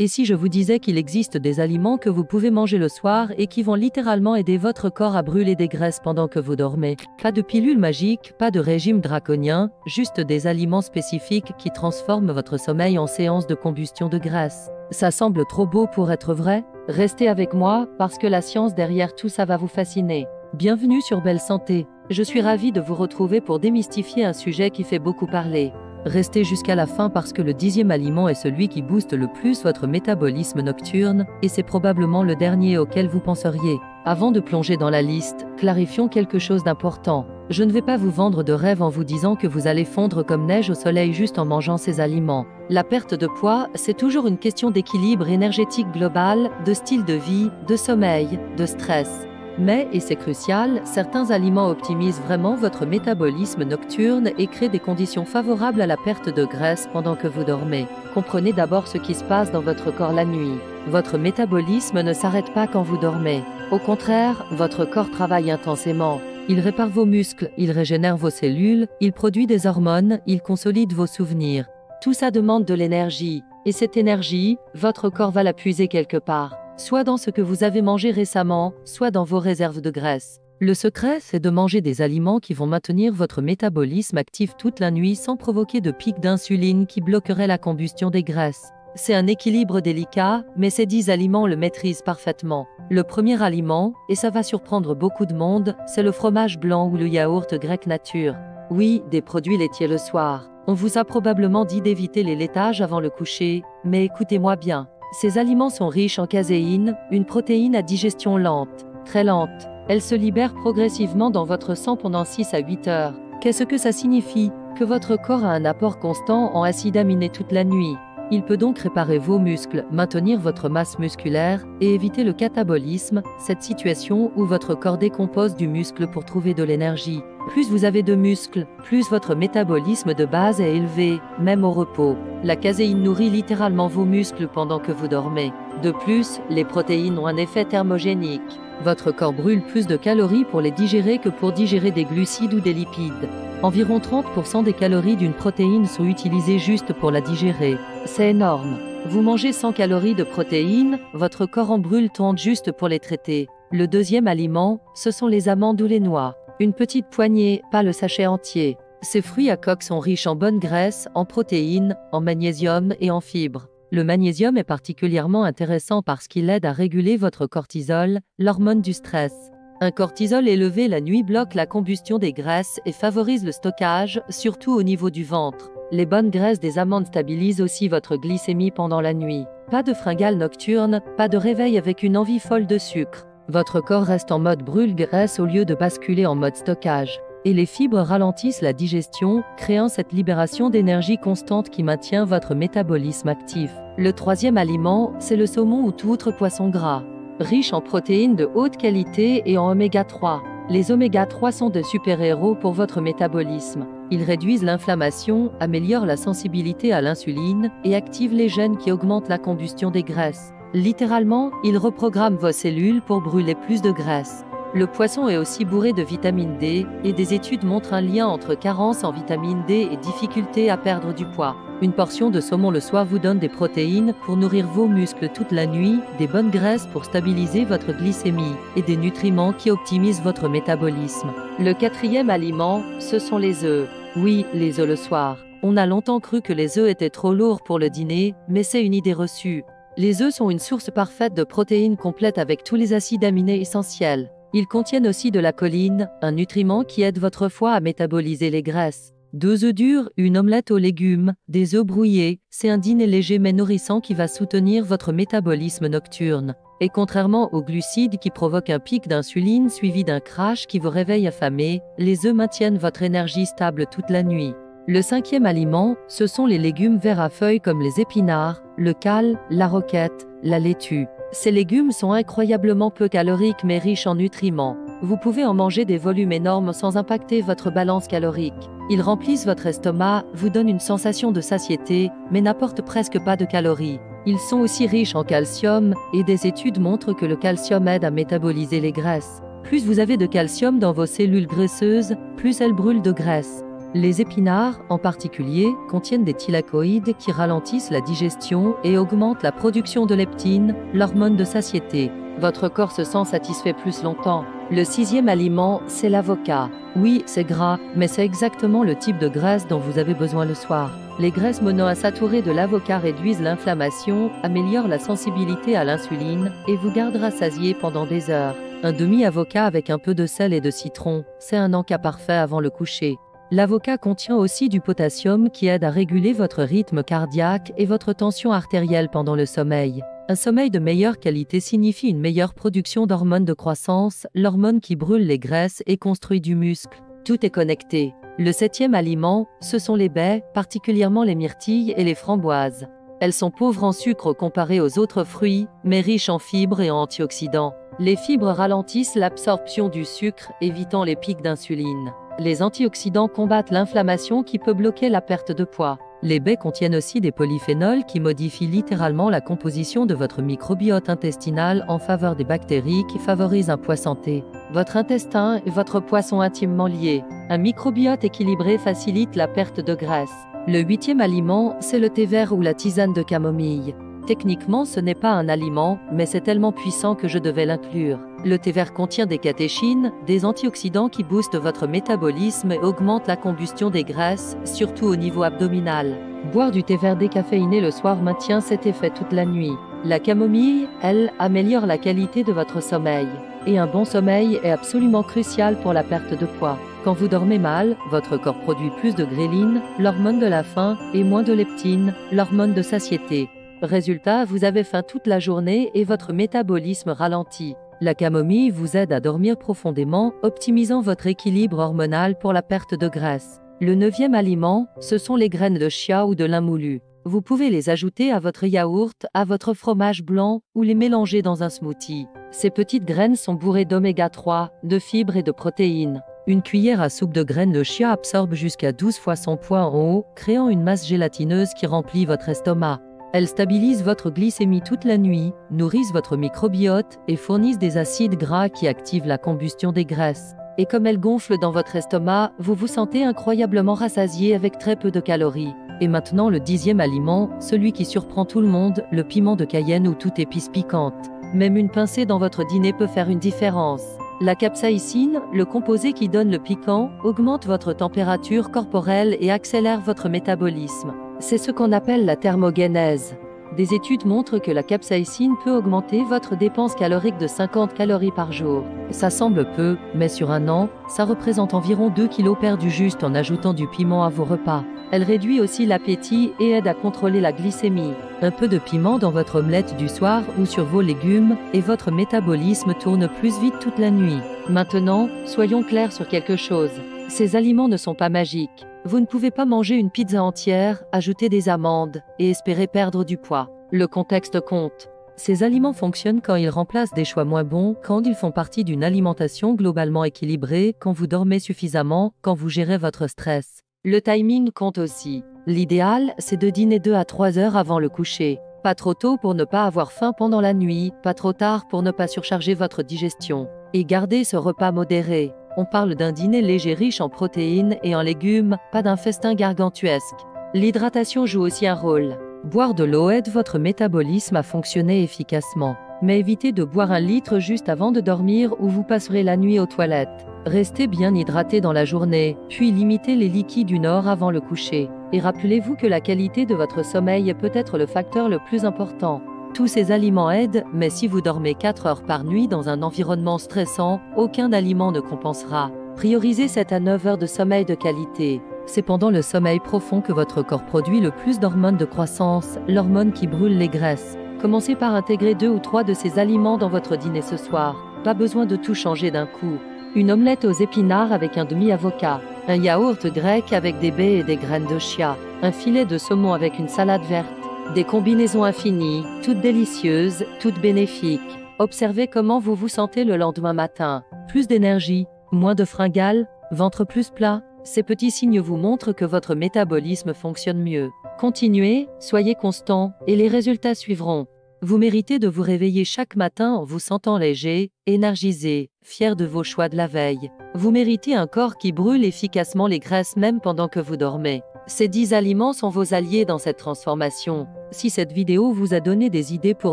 Et si je vous disais qu'il existe des aliments que vous pouvez manger le soir et qui vont littéralement aider votre corps à brûler des graisses pendant que vous dormez? Pas de pilule magique, pas de régime draconien, juste des aliments spécifiques qui transforment votre sommeil en séance de combustion de graisse. Ça semble trop beau pour être vrai? Restez avec moi, parce que la science derrière tout ça va vous fasciner. Bienvenue sur Belle Santé. Je suis ravie de vous retrouver pour démystifier un sujet qui fait beaucoup parler. Restez jusqu'à la fin parce que le 10e aliment est celui qui booste le plus votre métabolisme nocturne, et c'est probablement le dernier auquel vous penseriez. Avant de plonger dans la liste, clarifions quelque chose d'important. Je ne vais pas vous vendre de rêve en vous disant que vous allez fondre comme neige au soleil juste en mangeant ces aliments. La perte de poids, c'est toujours une question d'équilibre énergétique global, de style de vie, de sommeil, de stress. Mais, et c'est crucial, certains aliments optimisent vraiment votre métabolisme nocturne et créent des conditions favorables à la perte de graisse pendant que vous dormez. Comprenez d'abord ce qui se passe dans votre corps la nuit. Votre métabolisme ne s'arrête pas quand vous dormez. Au contraire, votre corps travaille intensément. Il répare vos muscles, il régénère vos cellules, il produit des hormones, il consolide vos souvenirs. Tout ça demande de l'énergie. Et cette énergie, votre corps va la puiser quelque part. Soit dans ce que vous avez mangé récemment, soit dans vos réserves de graisse. Le secret, c'est de manger des aliments qui vont maintenir votre métabolisme actif toute la nuit sans provoquer de pics d'insuline qui bloqueraient la combustion des graisses. C'est un équilibre délicat, mais ces 10 aliments le maîtrisent parfaitement. Le premier aliment, et ça va surprendre beaucoup de monde, c'est le fromage blanc ou le yaourt grec nature. Oui, des produits laitiers le soir. On vous a probablement dit d'éviter les laitages avant le coucher, mais écoutez-moi bien. Ces aliments sont riches en caséine, une protéine à digestion lente, très lente. Elle se libère progressivement dans votre sang pendant 6 à 8 heures. Qu'est-ce que ça signifie? Que votre corps a un apport constant en acides aminés toute la nuit. Il peut donc réparer vos muscles, maintenir votre masse musculaire et éviter le catabolisme, cette situation où votre corps décompose du muscle pour trouver de l'énergie. Plus vous avez de muscles, plus votre métabolisme de base est élevé, même au repos. La caséine nourrit littéralement vos muscles pendant que vous dormez. De plus, les protéines ont un effet thermogénique. Votre corps brûle plus de calories pour les digérer que pour digérer des glucides ou des lipides. Environ 30% des calories d'une protéine sont utilisées juste pour la digérer. C'est énorme. Vous mangez 100 calories de protéines, votre corps en brûle 30 juste pour les traiter. Le deuxième aliment, ce sont les amandes ou les noix. Une petite poignée, pas le sachet entier. Ces fruits à coque sont riches en bonnes graisses, en protéines, en magnésium et en fibres. Le magnésium est particulièrement intéressant parce qu'il aide à réguler votre cortisol, l'hormone du stress. Un cortisol élevé la nuit bloque la combustion des graisses et favorise le stockage, surtout au niveau du ventre. Les bonnes graisses des amandes stabilisent aussi votre glycémie pendant la nuit. Pas de fringales nocturnes, pas de réveil avec une envie folle de sucre. Votre corps reste en mode brûle-graisse au lieu de basculer en mode stockage. Et les fibres ralentissent la digestion, créant cette libération d'énergie constante qui maintient votre métabolisme actif. Le troisième aliment, c'est le saumon ou tout autre poisson gras. Riche en protéines de haute qualité et en oméga 3. Les oméga 3 sont de super-héros pour votre métabolisme. Ils réduisent l'inflammation, améliorent la sensibilité à l'insuline et activent les gènes qui augmentent la combustion des graisses. Littéralement, ils reprogramment vos cellules pour brûler plus de graisse. Le poisson est aussi bourré de vitamine D, et des études montrent un lien entre carence en vitamine D et difficulté à perdre du poids. Une portion de saumon le soir vous donne des protéines pour nourrir vos muscles toute la nuit, des bonnes graisses pour stabiliser votre glycémie, et des nutriments qui optimisent votre métabolisme. Le quatrième aliment, ce sont les œufs. Oui, les œufs le soir. On a longtemps cru que les œufs étaient trop lourds pour le dîner, mais c'est une idée reçue. Les œufs sont une source parfaite de protéines complètes avec tous les acides aminés essentiels. Ils contiennent aussi de la choline, un nutriment qui aide votre foie à métaboliser les graisses. 2 œufs durs, une omelette aux légumes, des œufs brouillés, c'est un dîner léger mais nourrissant qui va soutenir votre métabolisme nocturne. Et contrairement aux glucides qui provoquent un pic d'insuline suivi d'un crash qui vous réveille affamé, les œufs maintiennent votre énergie stable toute la nuit. Le cinquième aliment, ce sont les légumes verts à feuilles comme les épinards, le cale, la roquette, la laitue. Ces légumes sont incroyablement peu caloriques mais riches en nutriments. Vous pouvez en manger des volumes énormes sans impacter votre balance calorique. Ils remplissent votre estomac, vous donnent une sensation de satiété, mais n'apportent presque pas de calories. Ils sont aussi riches en calcium, et des études montrent que le calcium aide à métaboliser les graisses. Plus vous avez de calcium dans vos cellules graisseuses, plus elles brûlent de graisse. Les épinards, en particulier, contiennent des thylakoïdes qui ralentissent la digestion et augmentent la production de leptine, l'hormone de satiété. Votre corps se sent satisfait plus longtemps. Le 6e aliment, c'est l'avocat. Oui, c'est gras, mais c'est exactement le type de graisse dont vous avez besoin le soir. Les graisses monoinsaturées de l'avocat réduisent l'inflammation, améliorent la sensibilité à l'insuline et vous gardent rassasié pendant des heures. Un demi-avocat avec un peu de sel et de citron, c'est un encas parfait avant le coucher. L'avocat contient aussi du potassium qui aide à réguler votre rythme cardiaque et votre tension artérielle pendant le sommeil. Un sommeil de meilleure qualité signifie une meilleure production d'hormones de croissance, l'hormone qui brûle les graisses et construit du muscle. Tout est connecté. Le 7e aliment, ce sont les baies, particulièrement les myrtilles et les framboises. Elles sont pauvres en sucre comparées aux autres fruits, mais riches en fibres et en antioxydants. Les fibres ralentissent l'absorption du sucre, évitant les pics d'insuline. Les antioxydants combattent l'inflammation qui peut bloquer la perte de poids. Les baies contiennent aussi des polyphénols qui modifient littéralement la composition de votre microbiote intestinal en faveur des bactéries qui favorisent un poids santé. Votre intestin et votre poids sont intimement liés. Un microbiote équilibré facilite la perte de graisse. Le 8e aliment, c'est le thé vert ou la tisane de camomille. Techniquement, ce n'est pas un aliment, mais c'est tellement puissant que je devais l'inclure. Le thé vert contient des catéchines, des antioxydants qui boostent votre métabolisme et augmentent la combustion des graisses, surtout au niveau abdominal. Boire du thé vert décaféiné le soir maintient cet effet toute la nuit. La camomille, elle, améliore la qualité de votre sommeil. Et un bon sommeil est absolument crucial pour la perte de poids. Quand vous dormez mal, votre corps produit plus de gréline, l'hormone de la faim, et moins de leptine, l'hormone de satiété. Résultat, vous avez faim toute la journée et votre métabolisme ralentit. La camomille vous aide à dormir profondément, optimisant votre équilibre hormonal pour la perte de graisse. Le 9e aliment, ce sont les graines de chia ou de lin moulu. Vous pouvez les ajouter à votre yaourt, à votre fromage blanc ou les mélanger dans un smoothie. Ces petites graines sont bourrées d'oméga 3, de fibres et de protéines. Une cuillère à soupe de graines de chia absorbe jusqu'à 12 fois son poids en eau, créant une masse gélatineuse qui remplit votre estomac. Elles stabilisent votre glycémie toute la nuit, nourrissent votre microbiote et fournissent des acides gras qui activent la combustion des graisses. Et comme elles gonflent dans votre estomac, vous vous sentez incroyablement rassasié avec très peu de calories. Et maintenant le 10e aliment, celui qui surprend tout le monde, le piment de Cayenne ou toute épice piquante. Même une pincée dans votre dîner peut faire une différence. La capsaïcine, le composé qui donne le piquant, augmente votre température corporelle et accélère votre métabolisme. C'est ce qu'on appelle la thermogénèse. Des études montrent que la capsaïcine peut augmenter votre dépense calorique de 50 calories par jour. Ça semble peu, mais sur un an, ça représente environ 2 kilos perdus juste en ajoutant du piment à vos repas. Elle réduit aussi l'appétit et aide à contrôler la glycémie. Un peu de piment dans votre omelette du soir ou sur vos légumes, et votre métabolisme tourne plus vite toute la nuit. Maintenant, soyons clairs sur quelque chose. Ces aliments ne sont pas magiques. Vous ne pouvez pas manger une pizza entière, ajouter des amandes et espérer perdre du poids. Le contexte compte. Ces aliments fonctionnent quand ils remplacent des choix moins bons, quand ils font partie d'une alimentation globalement équilibrée, quand vous dormez suffisamment, quand vous gérez votre stress. Le timing compte aussi. L'idéal, c'est de dîner 2 à 3 heures avant le coucher. Pas trop tôt pour ne pas avoir faim pendant la nuit, pas trop tard pour ne pas surcharger votre digestion. Et gardez ce repas modéré. On parle d'un dîner léger riche en protéines et en légumes, pas d'un festin gargantuesque. L'hydratation joue aussi un rôle. Boire de l'eau aide votre métabolisme à fonctionner efficacement. Mais évitez de boire 1 litre juste avant de dormir ou vous passerez la nuit aux toilettes. Restez bien hydraté dans la journée, puis limitez les liquides 1 heure avant le coucher. Et rappelez-vous que la qualité de votre sommeil peut être le facteur le plus important. Tous ces aliments aident, mais si vous dormez 4 heures par nuit dans un environnement stressant, aucun aliment ne compensera. Priorisez 7 à 9 heures de sommeil de qualité. C'est pendant le sommeil profond que votre corps produit le plus d'hormones de croissance, l'hormone qui brûle les graisses. Commencez par intégrer 2 ou 3 de ces aliments dans votre dîner ce soir. Pas besoin de tout changer d'un coup. Une omelette aux épinards avec un demi-avocat, un yaourt grec avec des baies et des graines de chia, un filet de saumon avec une salade verte. Des combinaisons infinies, toutes délicieuses, toutes bénéfiques. Observez comment vous vous sentez le lendemain matin. Plus d'énergie, moins de fringales, ventre plus plat. Ces petits signes vous montrent que votre métabolisme fonctionne mieux. Continuez, soyez constant, et les résultats suivront. Vous méritez de vous réveiller chaque matin en vous sentant léger, énergisé, fier de vos choix de la veille. Vous méritez un corps qui brûle efficacement les graisses même pendant que vous dormez. Ces 10 aliments sont vos alliés dans cette transformation. Si cette vidéo vous a donné des idées pour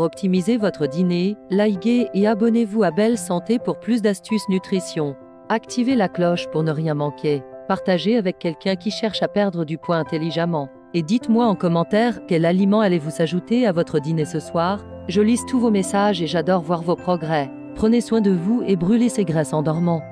optimiser votre dîner, likez et abonnez-vous à Belle Santé pour plus d'astuces nutrition. Activez la cloche pour ne rien manquer. Partagez avec quelqu'un qui cherche à perdre du poids intelligemment. Et dites-moi en commentaire quel aliment allez-vous s'ajouter à votre dîner ce soir. Je lis tous vos messages et j'adore voir vos progrès. Prenez soin de vous et brûlez ces graisses en dormant.